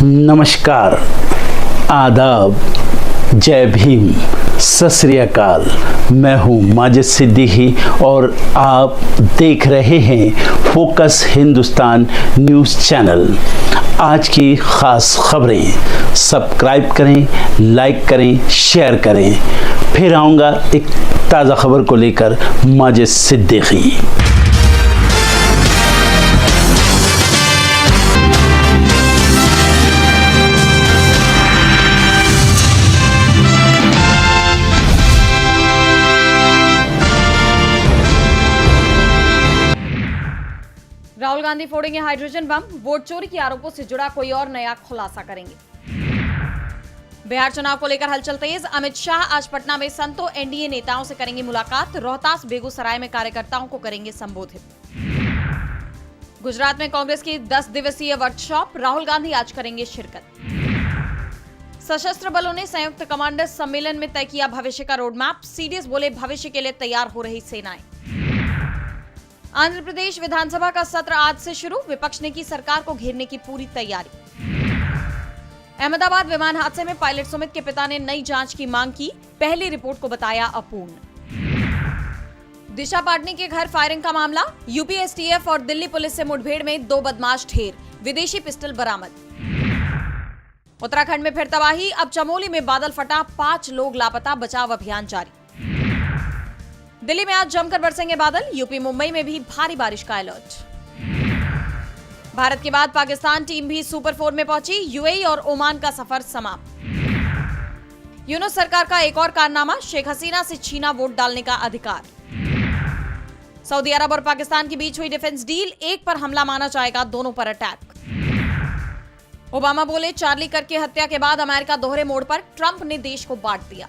नमस्कार, आदाब, जय भीम, सत श्री अकाल। मैं हूँ माजिद सिद्दीकी और आप देख रहे हैं फोकस हिंदुस्तान न्यूज़ चैनल। आज की ख़ास खबरें सब्सक्राइब करें, लाइक करें, शेयर करें। फिर आऊँगा एक ताज़ा खबर को लेकर माजिद सिद्दीकी। राहुल गांधी फोड़ेंगे हाइड्रोजन बम, वोट चोरी के आरोपों से जुड़ा कोई और नया खुलासा करेंगे। बिहार चुनाव को लेकर हलचल तेज, अमित शाह आज पटना में संतों एनडीए नेताओं से करेंगे मुलाकात, रोहतास बेगूसराय में कार्यकर्ताओं को करेंगे संबोधित। गुजरात में कांग्रेस की 10 दिवसीय वर्कशॉप, राहुल गांधी आज करेंगे शिरकत। सशस्त्र बलों ने संयुक्त कमांडर सम्मेलन में तय किया भविष्य का रोडमैप, सीडीएस बोले भविष्य के लिए तैयार हो रही सेनाएं। आंध्र प्रदेश विधानसभा का सत्र आज से शुरू, विपक्ष ने की सरकार को घेरने की पूरी तैयारी। अहमदाबाद विमान हादसे में पायलट सुमित के पिता ने नई जांच की मांग की, पहली रिपोर्ट को बताया अपूर्ण। दिशा पाटनी के घर फायरिंग का मामला, यूपी एसटीएफ और दिल्ली पुलिस से मुठभेड़ में 2 बदमाश ढेर, विदेशी पिस्टल बरामद। उत्तराखंड में फिर तबाही, अब चमोली में बादल फटा, 5 लोग लापता, बचाव अभियान जारी। दिल्ली में आज जमकर बरसेंगे बादल, यूपी मुंबई में भी भारी बारिश का अलर्ट। भारत के बाद पाकिस्तान टीम भी सुपर 4 में पहुंची, यूएई और ओमान का सफर समाप्त। यूनुस सरकार का एक और कारनामा, शेख हसीना से छीना वोट डालने का अधिकार। सऊदी अरब और पाकिस्तान के बीच हुई डिफेंस डील, एक पर हमला माना जाएगा, दोनों पर अटैक। ओबामा बोले चार्ली कर्क की हत्या के बाद अमेरिका दोहरे मोड़ पर, ट्रंप ने देश को बांट दिया।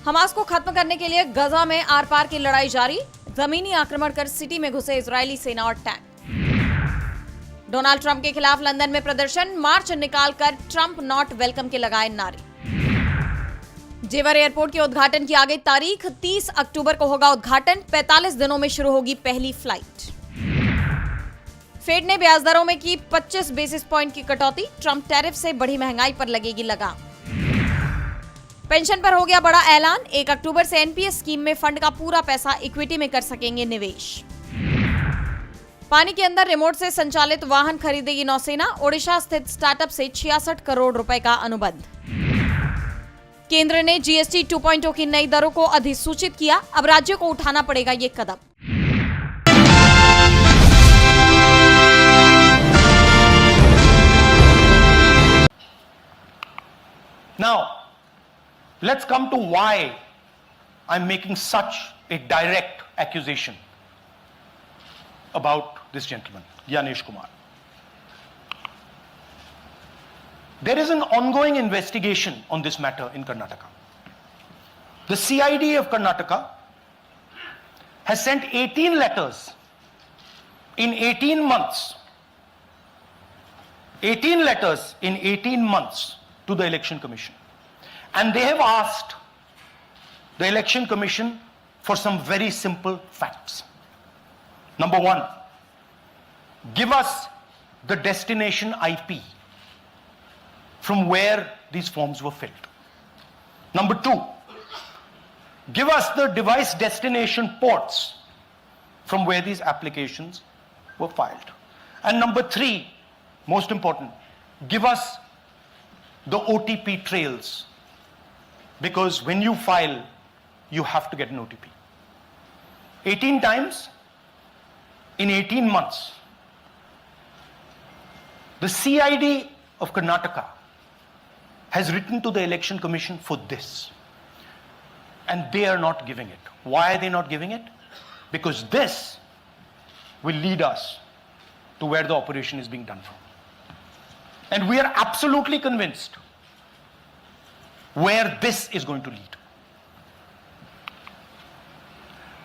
हमास को खत्म करने के लिए गजा में आर पार की लड़ाई जारी, जमीनी आक्रमण कर सिटी में घुसे इजरायली सेना और टैंक। डोनाल्ड ट्रंप के खिलाफ लंदन में प्रदर्शन, मार्च निकालकर ट्रंप नॉट वेलकम के लगाए नारे। जेवर एयरपोर्ट के उद्घाटन की आ गई तारीख, 30 अक्टूबर को होगा उद्घाटन, 45 दिनों में शुरू होगी पहली फ्लाइट। फेड ने ब्याज दरों में की 25 बेसिस पॉइंट की कटौती, ट्रंप टैरिफ से बढ़ी महंगाई पर लगेगी लगाम। पेंशन पर हो गया बड़ा ऐलान, 1 अक्टूबर से एनपीएस स्कीम में फंड का पूरा पैसा इक्विटी में कर सकेंगे निवेश। पानी के अंदर रिमोट से संचालित वाहन खरीदेगी नौसेना, ओडिशा स्थित स्टार्टअप से 66 करोड़ रुपए का अनुबंध। केंद्र ने जीएसटी 2.0 की नई दरों को अधिसूचित किया, अब राज्यों को उठाना पड़ेगा ये कदम। Now, let's come to why I'm making such a direct accusation about this gentleman, Gyanesh Kumar. There is an ongoing investigation on this matter in Karnataka. The CID of Karnataka has sent 18 letters in 18 months. 18 letters in 18 months to the Election Commission. And they have asked the Election Commission for some very simple facts. Number 1, give us the destination IP from where these forms were filled. Number 2, give us the device destination ports from where these applications were filed. And number 3, most important, give us the OTP trails. Because when you file, you have to get an OTP. 18 times in 18 months. The CID of Karnataka has written to the Election Commission for this. And they are not giving it. Why are they not giving it? Because this will lead us to where the operation is being done from. And we are absolutely convinced where this is going to lead.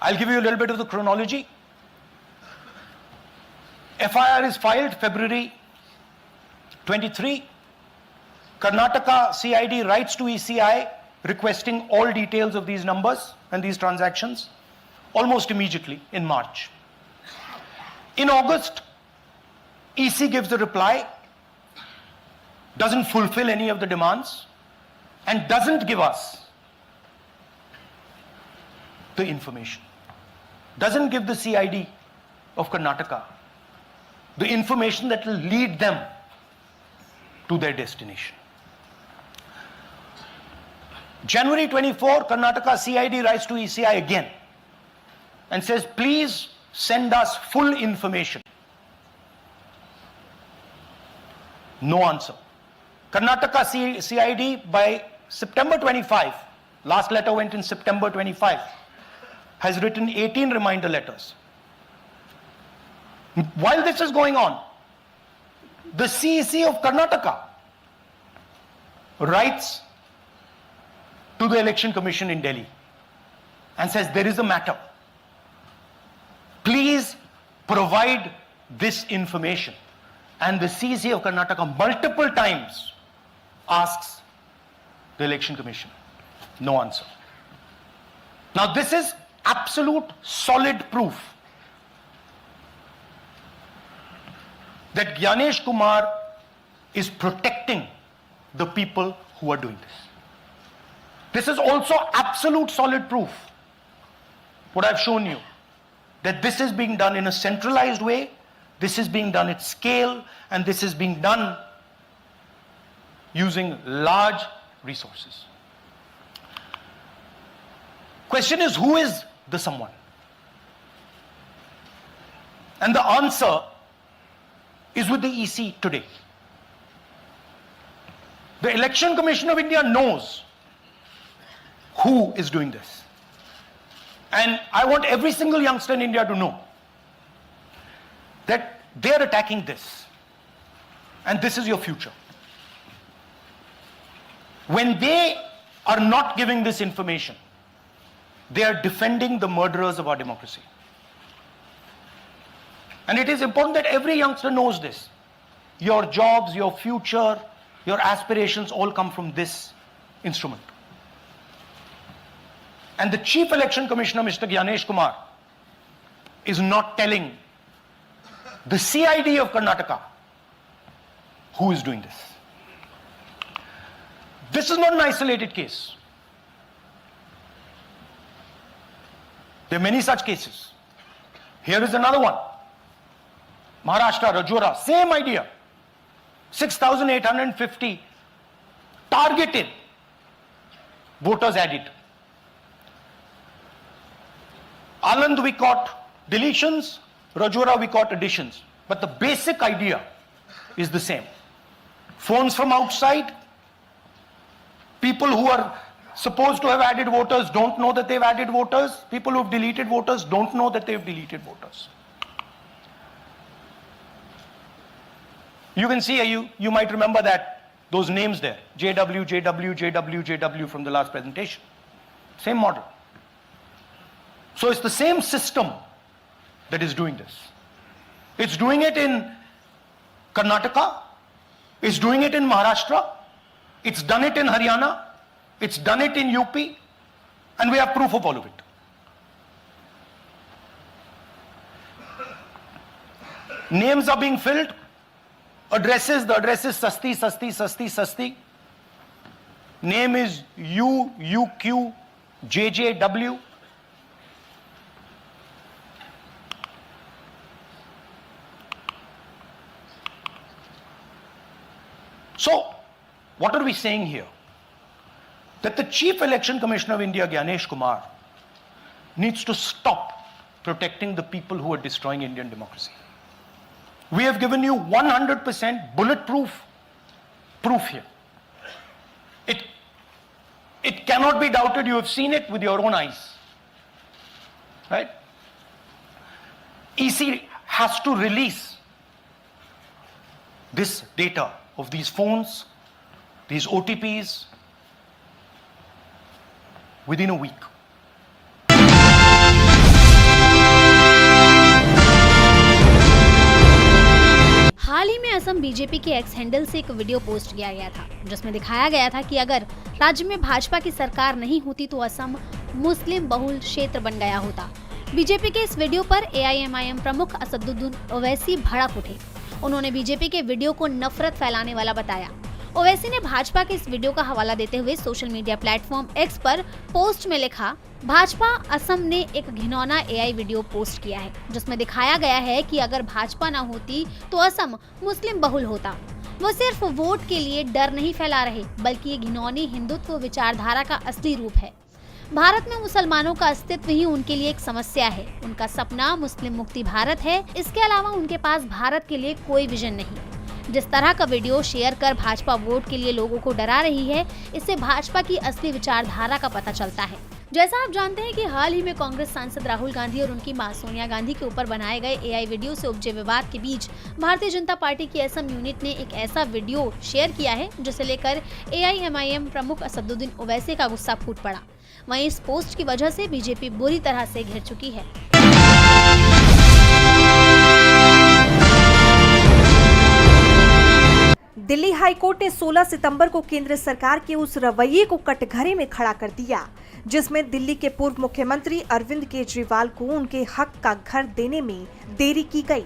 I'll give you a little bit of the chronology. FIR is filed February 23. Karnataka CID writes to ECI requesting all details of these numbers and these transactions almost immediately in March. In August, EC gives a reply doesn't fulfill any of the demands, and doesn't give us the information, doesn't give the CID of Karnataka the information that will lead them to their destination. January 24, Karnataka CID writes to ECI again and says, please send us full information. No answer. Karnataka CID by September 25, last letter went in September 25, has written 18 reminder letters. While this is going on, the CEC of Karnataka writes to the Election Commission in Delhi and says, there is a matter. Please provide this information. And the CEC of Karnataka multiple times asks the Election Commission. No answer. Now this is absolute solid proof that Gyanesh Kumar is protecting the people who are doing this. This is also absolute solid proof, what I've shown you, that this is being done in a centralized way, this is being done at scale, and this is being done using large resources. Question is, who is the someone? And the answer is with the EC today. The Election Commission of India knows who is doing this. And I want every single youngster in India to know that they are attacking this. And this is your future. When they are not giving this information, they are defending the murderers of our democracy. And it is important that every youngster knows this. Your jobs, your future, your aspirations all come from this instrument. And the Chief Election Commissioner, Mr. Gyanesh Kumar, is not telling the CID of Karnataka who is doing this. This is not an isolated case. There are many such cases. Here is another one. Maharashtra, Rajora, same idea. 6,850 targeted voters added. Anand we caught deletions, Rajora we caught additions. But the basic idea is the same. Phones from outside, people who are supposed to have added voters don't know that they've added voters. People who've deleted voters don't know that they've deleted voters. You can see, you might remember that, those names there. JW, JW, JW, JW from the last presentation. Same model. So it's the same system that is doing this. It's doing it in Karnataka. It's doing it in Maharashtra. It's done it in Haryana. It's done it in UP. And we have proof of all of it. Names are being filled. Addresses, the address is Sasti, Sasti, Sasti, Sasti. Name is UQ, JJW. So, what are we saying here? That the Chief Election Commissioner of India, Gyanesh Kumar, needs to stop protecting the people who are destroying Indian democracy. We have given you 100% bulletproof proof here. It cannot be doubted. You have seen it with your own eyes. Right? EC has to release this data of these phones, these OTPs, within a week. हाल ही में Assam BJP के x handle से एक video post किया गया था, जिसमें दिखाया गया था कि अगर राज्य में भाजपा की सरकार नहीं होती तो असम मुस्लिम बहुल क्षेत्र बन गया होता। बीजेपी के इस वीडियो पर AIMIM प्रमुख असदुद्दीन ओवैसी भड़क उठे। उन्होंने बीजेपी के वीडियो को नफरत फैलाने वाला बताया। ओवैसी ने भाजपा के इस वीडियो का हवाला देते हुए सोशल मीडिया प्लेटफॉर्म एक्स पर पोस्ट में लिखा, भाजपा असम ने एक घिनौना एआई वीडियो पोस्ट किया है जिसमें दिखाया गया है कि अगर भाजपा न होती तो असम मुस्लिम बहुल होता। वो सिर्फ वोट के लिए डर नहीं फैला रहे बल्कि ये घिनौनी हिंदुत्व विचारधारा का असली रूप है। भारत में मुसलमानों का अस्तित्व ही उनके लिए एक समस्या है। उनका सपना मुस्लिम मुक्ति भारत है। इसके अलावा उनके पास भारत के लिए कोई विजन नहीं। जिस तरह का वीडियो शेयर कर भाजपा वोट के लिए लोगों को डरा रही है, इससे भाजपा की असली विचारधारा का पता चलता है। जैसा आप जानते हैं कि हाल ही में कांग्रेस सांसद राहुल गांधी और उनकी मां सोनिया गांधी के ऊपर बनाए गए एआई वीडियो से उपजे विवाद के बीच भारतीय जनता पार्टी की असम यूनिट ने एक ऐसा वीडियो शेयर किया है जिसे लेकर AIMIM प्रमुख असदुद्दीन ओवैसी का गुस्सा फूट पड़ा। वहीं इस पोस्ट की वजह से बीजेपी बुरी तरह से घिर चुकी है। दिल्ली हाईकोर्ट ने 16 सितंबर को केंद्र सरकार के उस रवैये को कटघरे में खड़ा कर दिया जिसमें दिल्ली के पूर्व मुख्यमंत्री अरविंद केजरीवाल को उनके हक का घर देने में देरी की गई।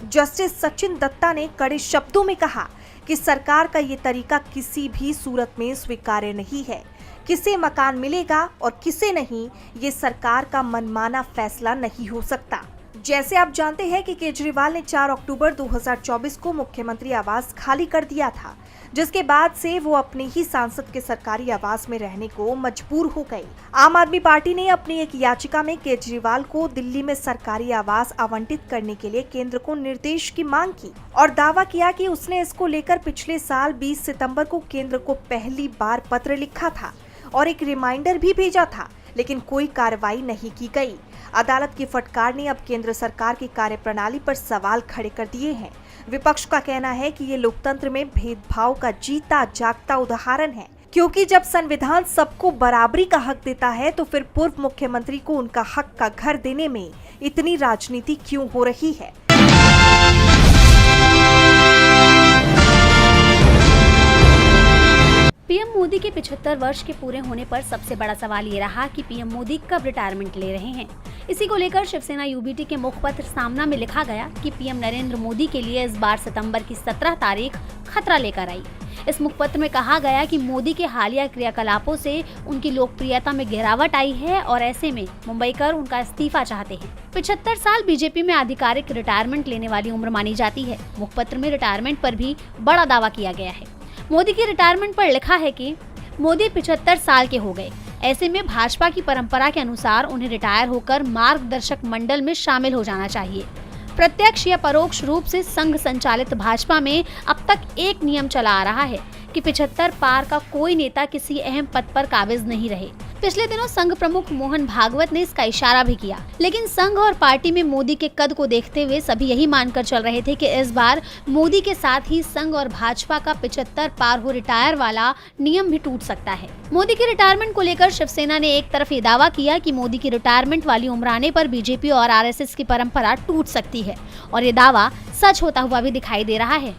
जस्टिस सचिन दत्ता ने कड़े शब्दों में कहा कि सरकार का ये तरीका किसी भी सूरत में स्वीकार्य नहीं है। किसे मकान मिलेगा और किसे नहीं, ये सरकार का मनमाना फैसला नहीं हो सकता। जैसे आप जानते हैं कि केजरीवाल ने 4 अक्टूबर 2024 को मुख्यमंत्री आवास खाली कर दिया था, जिसके बाद से वो अपने ही सांसद के सरकारी आवास में रहने को मजबूर हो गए। आम आदमी पार्टी ने अपनी एक याचिका में केजरीवाल को दिल्ली में सरकारी आवास आवंटित करने के लिए केंद्र को निर्देश की मांग की और दावा किया कि उसने इसको लेकर पिछले साल 20 सितंबर को केंद्र को पहली बार पत्र लिखा था और एक रिमाइंडर भी भेजा था, लेकिन कोई कार्रवाई नहीं की गई। अदालत की फटकार ने अब केंद्र सरकार की कार्यप्रणाली पर सवाल खड़े कर दिए हैं। विपक्ष का कहना है कि ये लोकतंत्र में भेदभाव का जीता जागता उदाहरण है, क्योंकि जब संविधान सबको बराबरी का हक देता है तो फिर पूर्व मुख्यमंत्री को उनका हक का घर देने में इतनी राजनीति क्यों हो रही है। पीएम मोदी के 75 वर्ष के पूरे होने पर सबसे बड़ा सवाल ये रहा कि पीएम मोदी कब रिटायरमेंट ले रहे हैं। इसी को लेकर शिवसेना यूबीटी के मुखपत्र सामना में लिखा गया कि पीएम नरेंद्र मोदी के लिए इस बार सितंबर की 17 तारीख खतरा लेकर आई। इस मुखपत्र में कहा गया कि मोदी के हालिया क्रियाकलापों से उनकी लोकप्रियता में गिरावट आई है और ऐसे में मुंबईकर उनका इस्तीफा चाहते हैं। 75 साल बीजेपी में आधिकारिक रिटायरमेंट लेने वाली उम्र मानी जाती है। मुखपत्र में रिटायरमेंट पर भी बड़ा दावा किया गया है। मोदी की रिटायरमेंट पर लिखा है कि मोदी 75 साल के हो गए। ऐसे में भाजपा की परंपरा के अनुसार उन्हें रिटायर होकर मार्गदर्शक मंडल में शामिल हो जाना चाहिए। प्रत्यक्ष या परोक्ष रूप से संघ संचालित भाजपा में अब तक एक नियम चला आ रहा है कि 75 पार का कोई नेता किसी अहम पद पर काबिज नहीं रहे। पिछले दिनों संघ प्रमुख मोहन भागवत ने इसका इशारा भी किया, लेकिन संघ और पार्टी में मोदी के कद को देखते हुए सभी यही मानकर चल रहे थे कि इस बार मोदी के साथ ही संघ और भाजपा का 75 पार हो रिटायर वाला नियम भी टूट सकता है। मोदी की रिटायरमेंट को लेकर शिवसेना ने एक तरफ ये दावा किया कि मोदी की रिटायरमेंट वाली उम्र आने पर बीजेपी और आरएसएस की परंपरा टूट सकती है, और ये दावा सच होता हुआ भी दिखाई दे रहा है।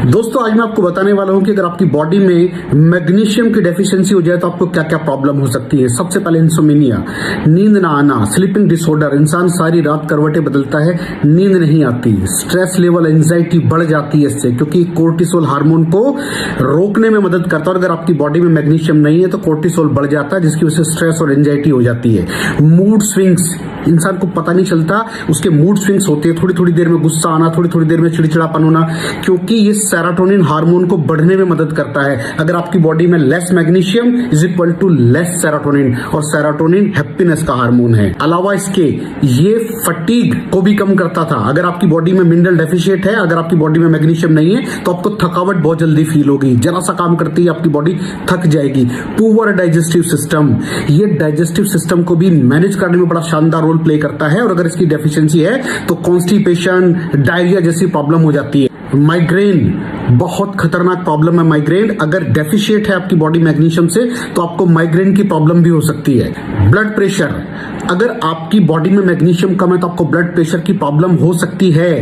दोस्तों आज मैं आपको बताने वाला हूं कि अगर आपकी बॉडी में मैग्नीशियम की डेफिशिएंसी हो जाए तो आपको क्या क्या प्रॉब्लम हो सकती है। सबसे पहले इंसोमेनिया, नींद ना आना, स्लीपिंग डिसऑर्डर, इंसान सारी रात करवटें बदलता है, नींद नहीं आती, स्ट्रेस लेवल, एंजाइटी बढ़ जाती है इससे, क्योंकि कोर्टिसोल हार्मोन को रोकने में मदद करता है। और अगर आपकी बॉडी में मैग्नीशियम नहीं है तो कोर्टिसोल बढ़ जाता है, जिसकी वजह से स्ट्रेस और एंजाइटी हो जाती है। मूड स्विंग्स, इंसान को पता नहीं चलता उसके मूड स्विंग्स होते हैं, थोड़ी थोड़ी देर में गुस्सा आना, थोड़ी थोड़ी देर में चिड़चिड़ापन होना, क्योंकि ये सेरोटोनिन हार्मोन को बढ़ने में मदद करता है। अगर आपकी बॉडी में less magnesium is equal to less serotonin, और सेरोटोनिन हैप्पीनेस का हार्मोन है। अलावा इसके ये फटीग को भी कम करता था। अगर आपकी बॉडी में मिनरल डेफिशिएट है, अगर आपकी बॉडी में मैग्नीशियम नहीं है तो आपको थकावट बहुत जल्दी फील होगी, जरा सा काम करती है आपकी बॉडी थक जाएगी। पुअर डाइजेस्टिव सिस्टम, ये डाइजेस्टिव सिस्टम को भी मैनेज करने में बड़ा शानदार रोल प्ले करता है, और अगर इसकी डेफिशिएंसी है तो कॉन्स्टिपेशन, डायरिया जैसी प्रॉब्लम हो जाती है। माइग्रेन, बहुत खतरनाक प्रॉब्लम है माइग्रेन। अगर डेफिशिएट है आपकी बॉडी मैग्नीशियम से तो आपको माइग्रेन की प्रॉब्लम भी हो सकती है। ब्लड प्रेशर, अगर आपकी बॉडी में मैग्नीशियम कम है तो आपको ब्लड प्रेशर की प्रॉब्लम हो सकती है।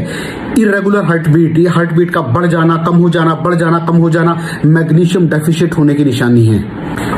इरेगुलर हार्ट बीट, ये हार्ट बीट का बढ़ जाना, कम हो जाना, बढ़ जाना, कम हो जाना, मैग्नीशियम डेफिशिएट होने की निशानी है।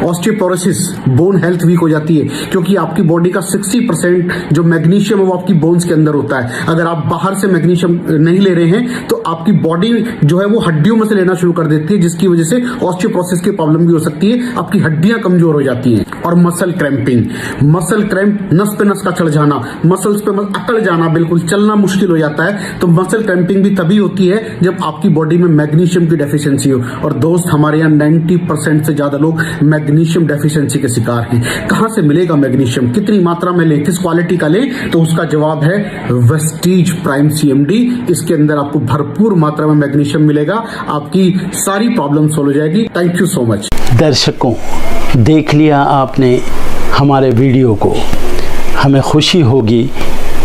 ऑस्टियोपोरोसिस, बोन हेल्थ वीक हो जाती है, क्योंकि आपकी बॉडी का 60% जो मैग्नीशियम है वो आपकी बोन्स के अंदर होता है। अगर आप बाहर से मैग्नीशियम नहीं ले रहे हैं तो आपकी बॉडी जो है वो हड्डियों में से लेना शुरू कर देती है, जिसकी वजह से ऑस्टियोपोरोसिस की प्रॉब्लम भी हो सकती है, आपकी हड्डियां कमजोर हो जाती हैं। और मसल क्रैम्पिंग, मसल क्रैम्प, नस पे नस का चढ़ जाना, मसल्स पे अकड़ जाना, बिल्कुल चलना मुश्किल हो जाता है। तो मसल क्रैम्पिंग भी तभी होती है जब आपकी बॉडी में मैग्नीशियम की डेफिशिएंसी हो। और दोस्त, हमारे यहाँ 90% से ज्यादा लोग मैग्नीशियम डेफिशिएंसी के शिकार हैं। कहां से मिलेगा मैग्नीशियम, कितनी मात्रा में लें, किस क्वालिटी का लें? तो उसका जवाब है वेस्टीज प्राइम CMD। इसके अंदर आपको भरपूर मात्रा में मैग्नीशियम मिलेगा, आपकी सारी प्रॉब्लम सॉल्व हो जाएगी। Thank you so much. दर्शकों, देख लिया आपने हमारे वीडियो को। हमें खुशी होगी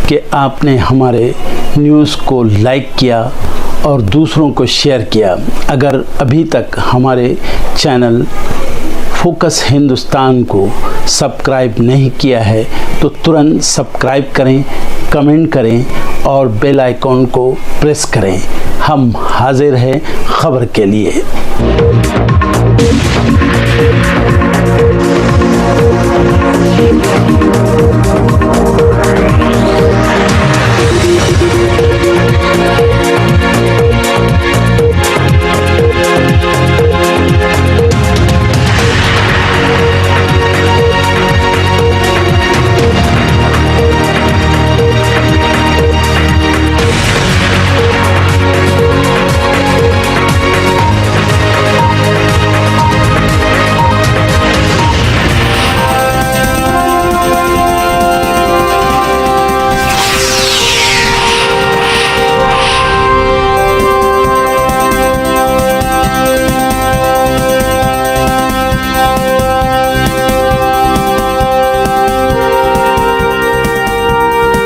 कि आपने हमारे न्यूज़ को लाइक किया और दूसरों को शेयर किया। अगर अभी तक हमारे चैनल फोकस हिंदुस्तान को सब्सक्राइब नहीं किया है तो तुरंत सब्सक्राइब करें, कमेंट करें और बेल आइकॉन को प्रेस करें। हम हाजिर हैं खबर के लिए।